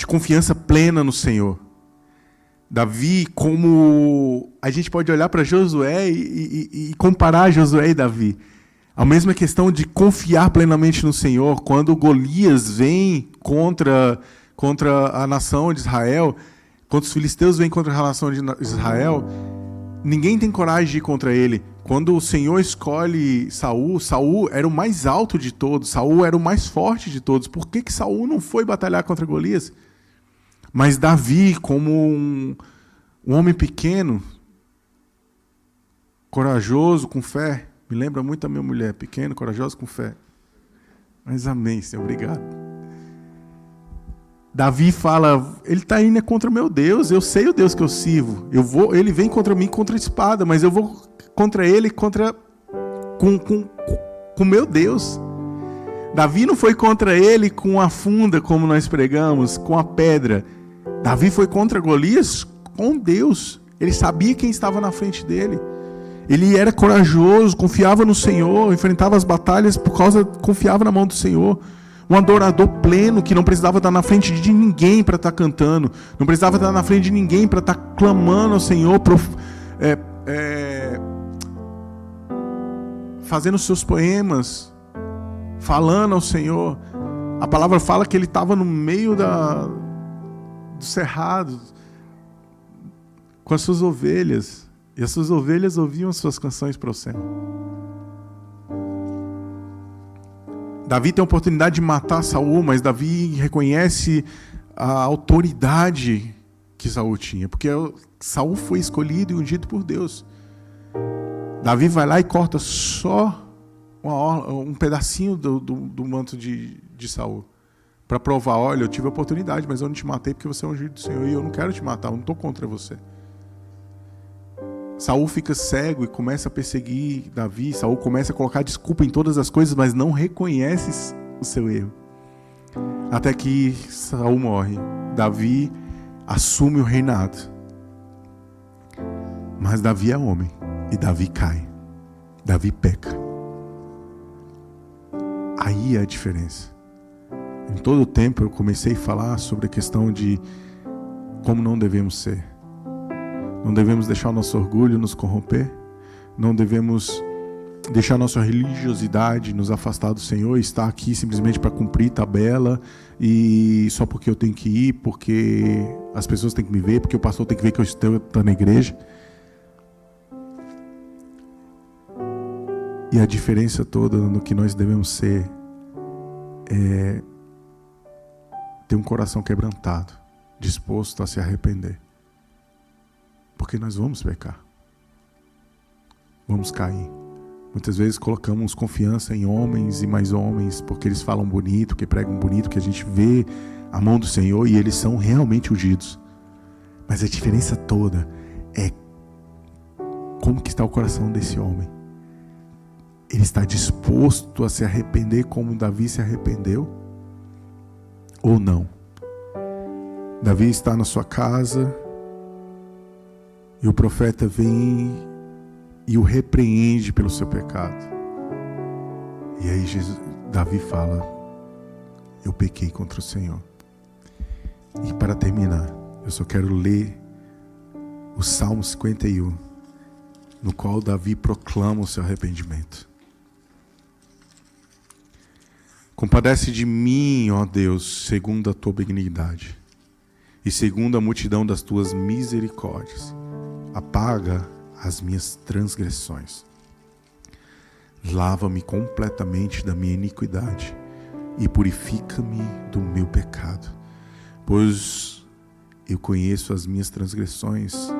confiança plena no Senhor. Davi, como a gente pode olhar para Josué e comparar Josué e Davi. A mesma questão de confiar plenamente no Senhor. Quando Golias vem contra a nação de Israel, quando os filisteus vêm contra a nação de Israel, ninguém tem coragem de ir contra ele. Quando o Senhor escolhe Saul, Saul era o mais alto de todos, Saul era o mais forte de todos. Por que Saul não foi batalhar contra Golias? Mas Davi, como um homem pequeno, corajoso, com fé, me lembra muito da minha mulher, pequeno, corajoso, com fé. Mas amém, Senhor, obrigado. Davi fala, ele está indo contra o meu Deus, eu sei o Deus que eu sirvo. Ele vem contra mim contra a espada, mas eu vou contra ele com meu Deus. Davi não foi contra ele com a funda, como nós pregamos, com a pedra. Davi foi contra Golias com Deus. Ele sabia quem estava na frente dele. Ele era corajoso, confiava no Senhor, enfrentava as batalhas confiava na mão do Senhor. Um adorador pleno que não precisava estar na frente de ninguém para estar cantando, não precisava estar na frente de ninguém para estar clamando ao Senhor, fazendo seus poemas, falando ao Senhor. A palavra fala que ele estava no meio do cerrado com as suas ovelhas, e as suas ovelhas ouviam as suas canções para o Senhor. Davi tem a oportunidade de matar Saul, mas Davi reconhece a autoridade que Saul tinha, porque Saul foi escolhido e ungido por Deus. Davi vai lá e corta só um pedacinho do manto de Saul, para provar: olha, eu tive a oportunidade, mas eu não te matei porque você é ungido do Senhor, e eu não quero te matar, eu não estou contra você. Saul fica cego e começa a perseguir Davi. Saul começa a colocar desculpa em todas as coisas, mas não reconhece o seu erro. Até que Saul morre. Davi assume o reinado. Mas Davi é homem. E Davi cai. Davi peca. Aí é a diferença. Em todo o tempo eu comecei a falar sobre a questão de como não devemos ser. Não devemos deixar o nosso orgulho nos corromper. Não devemos deixar a nossa religiosidade nos afastar do Senhor e estar aqui simplesmente para cumprir tabela, e só porque eu tenho que ir, porque as pessoas têm que me ver, porque o pastor tem que ver que eu estou na igreja. E a diferença toda no que nós devemos ser é ter um coração quebrantado, disposto a se arrepender. Porque nós vamos pecar. Vamos cair. Muitas vezes colocamos confiança em homens e mais homens, porque eles falam bonito, que pregam bonito, que a gente vê a mão do Senhor e eles são realmente ungidos. Mas a diferença toda é como que está o coração desse homem. Ele está disposto a se arrepender como Davi se arrependeu? Ou não? Davi está na sua casa e o profeta vem e o repreende pelo seu pecado. E aí Davi fala: eu pequei contra o Senhor. E para terminar, eu só quero ler o Salmo 51, no qual Davi proclama o seu arrependimento. Compadece de mim, ó Deus, segundo a tua benignidade, e segundo a multidão das tuas misericórdias. Apaga as minhas transgressões. Lava-me completamente da minha iniquidade e purifica-me do meu pecado. Pois eu conheço as minhas transgressões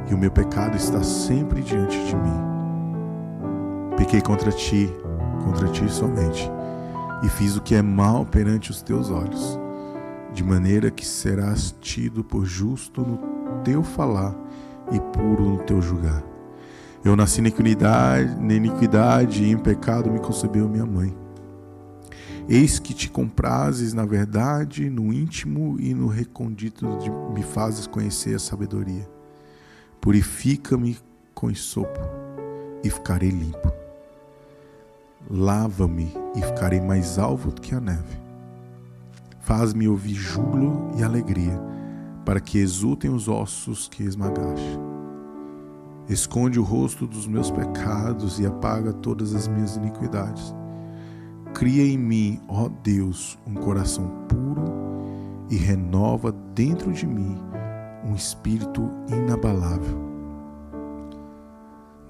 e o meu pecado está sempre diante de mim. Pequei contra ti somente, e fiz o que é mal perante os teus olhos, de maneira que serás tido por justo no teu falar e puro no teu julgar. Eu nasci na iniquidade e em pecado me concebeu minha mãe. Eis que te comprazes na verdade, no íntimo e no recôndito me fazes conhecer a sabedoria. Purifica-me com esopo e ficarei limpo. Lava-me e ficarei mais alvo do que a neve. Faz-me ouvir júbilo e alegria, para que exultem os ossos que esmagaste. Esconde o rosto dos meus pecados e apaga todas as minhas iniquidades. Cria em mim, ó Deus, um coração puro e renova dentro de mim um espírito inabalável.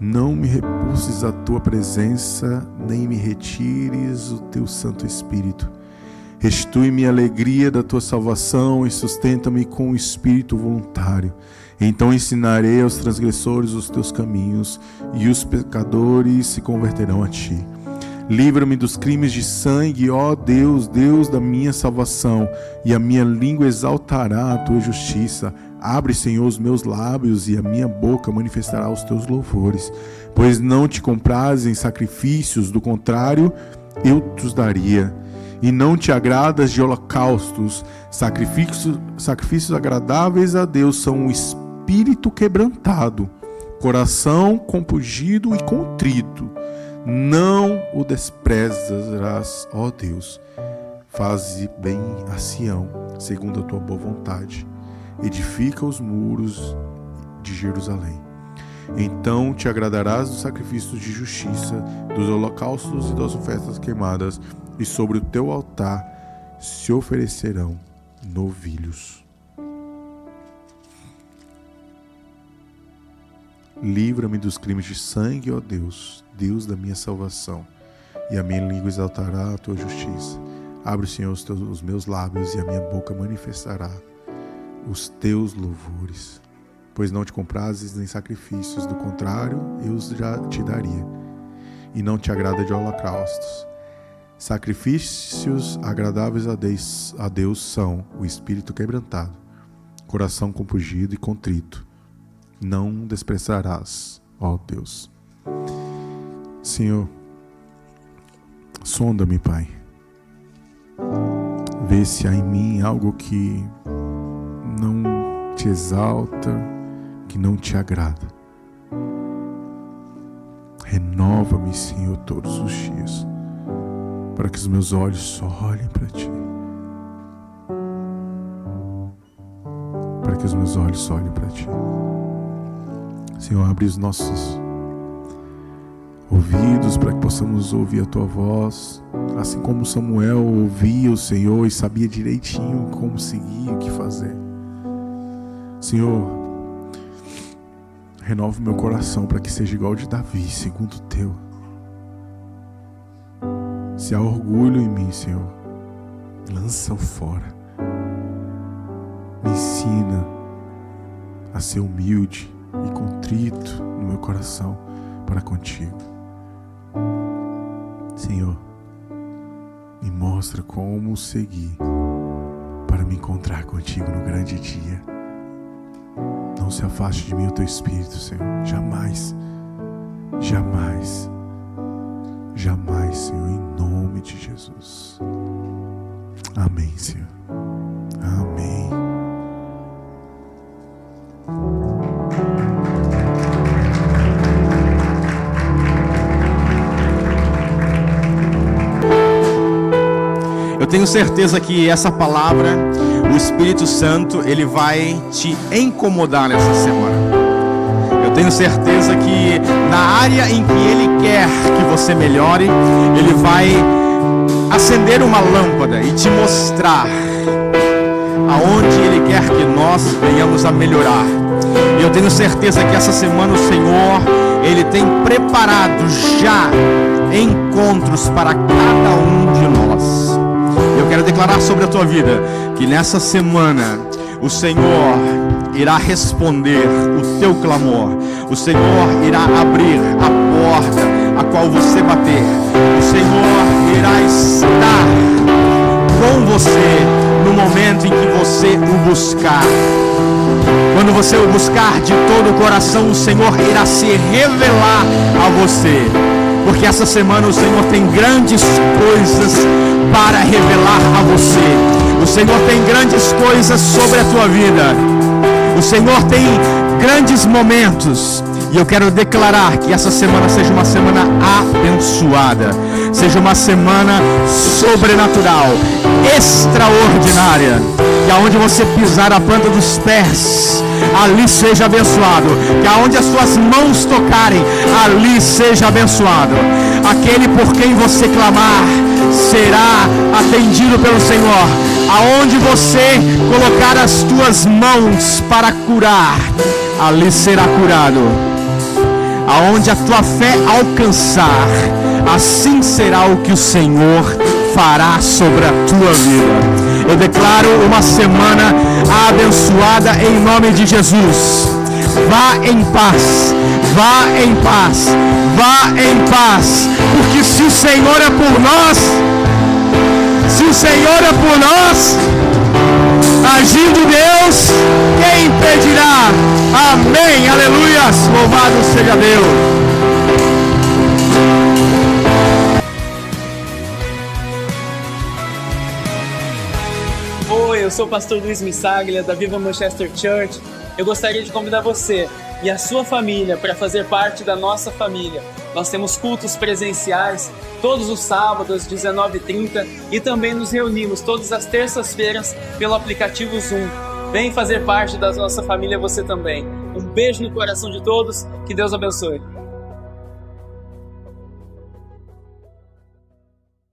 Não me repulses a tua presença, nem me retires o teu Santo Espírito. Restitui-me a alegria da tua salvação e sustenta-me com o espírito voluntário. Então ensinarei aos transgressores os teus caminhos, e os pecadores se converterão a ti. Livra-me dos crimes de sangue, ó Deus, Deus da minha salvação, e a minha língua exaltará a tua justiça. Abre, Senhor, os meus lábios, e a minha boca manifestará os teus louvores. Pois não te comprazes em sacrifícios, do contrário, eu te daria. E não te agradas de holocaustos. Sacrifícios agradáveis a Deus são o espírito quebrantado, coração compungido e contrito. Não o desprezarás, ó Deus. Faze bem a Sião, segundo a tua boa vontade. Edifica os muros de Jerusalém. Então te agradarás dos sacrifícios de justiça, dos holocaustos e das ofertas queimadas, e sobre o teu altar se oferecerão novilhos. Livra-me dos crimes de sangue, ó Deus, Deus da minha salvação, e a minha língua exaltará a tua justiça. Abre, Senhor, os meus lábios, e a minha boca manifestará os teus louvores. Pois não te comprases em sacrifícios, do contrário, eu os já te daria. E não te agrada de holocaustos. Sacrifícios agradáveis a Deus são o espírito quebrantado, coração compungido e contrito. Não desprezarás, ó Deus. Senhor, sonda-me, Pai. Vê se há em mim algo que não te exalta, que não te agrada. Renova-me, Senhor, todos os dias, para que os meus olhos só olhem para Ti. Para que os meus olhos só olhem para Ti. Senhor, abre os nossos ouvidos para que possamos ouvir a Tua voz, assim como Samuel ouvia o Senhor e sabia direitinho como seguir, o que fazer. Senhor, renova o meu coração para que seja igual ao de Davi, segundo o Teu. Se há orgulho em mim, Senhor, lança-o fora. Me ensina a ser humilde e contrito no meu coração para contigo. Senhor, me mostra como seguir para me encontrar contigo no grande dia. Não se afaste de mim o teu Espírito, Senhor. Jamais, jamais, jamais, Senhor, em nome de Jesus. Amém, Senhor. Amém. Eu tenho certeza que essa palavra, o Espírito Santo, ele vai te incomodar nessa semana. Eu tenho certeza que na área em que Ele quer que você melhore, Ele vai acender uma lâmpada e te mostrar aonde Ele quer que nós venhamos a melhorar. E eu tenho certeza que essa semana o Senhor, Ele tem preparado já encontros para cada um de nós. Eu quero declarar sobre a tua vida que nessa semana o Senhor irá responder o teu clamor. O Senhor irá abrir a porta a qual você bater. O Senhor irá estar com você no momento em que você o buscar. Quando você o buscar de todo o coração, o Senhor irá se revelar a você. Porque essa semana o Senhor tem grandes coisas para revelar a você. O Senhor tem grandes coisas sobre a tua vida. O Senhor tem grandes momentos. E eu quero declarar que essa semana seja uma semana abençoada. Seja uma semana sobrenatural, extraordinária. Que aonde você pisar a planta dos pés, ali seja abençoado. Que aonde as suas mãos tocarem, ali seja abençoado. Aquele por quem você clamar será atendido pelo Senhor. Aonde você colocar as tuas mãos para curar, ali será curado. Aonde a tua fé alcançar, assim será o que o Senhor fará sobre a tua vida. Eu declaro uma semana abençoada em nome de Jesus. Vá em paz, vá em paz, vá em paz, porque se o Senhor é por nós, se o Senhor é por nós, agindo Deus, quem impedirá? Amém, aleluias, louvado seja Deus. sou o pastor Luiz Missaglia, da Viva Manchester Church. Eu gostaria de convidar você e a sua família para fazer parte da nossa família. Nós temos cultos presenciais todos os sábados, 19h30, e também nos reunimos todas as terças-feiras pelo aplicativo Zoom. Vem fazer parte da nossa família você também. Um beijo no coração de todos, que Deus abençoe.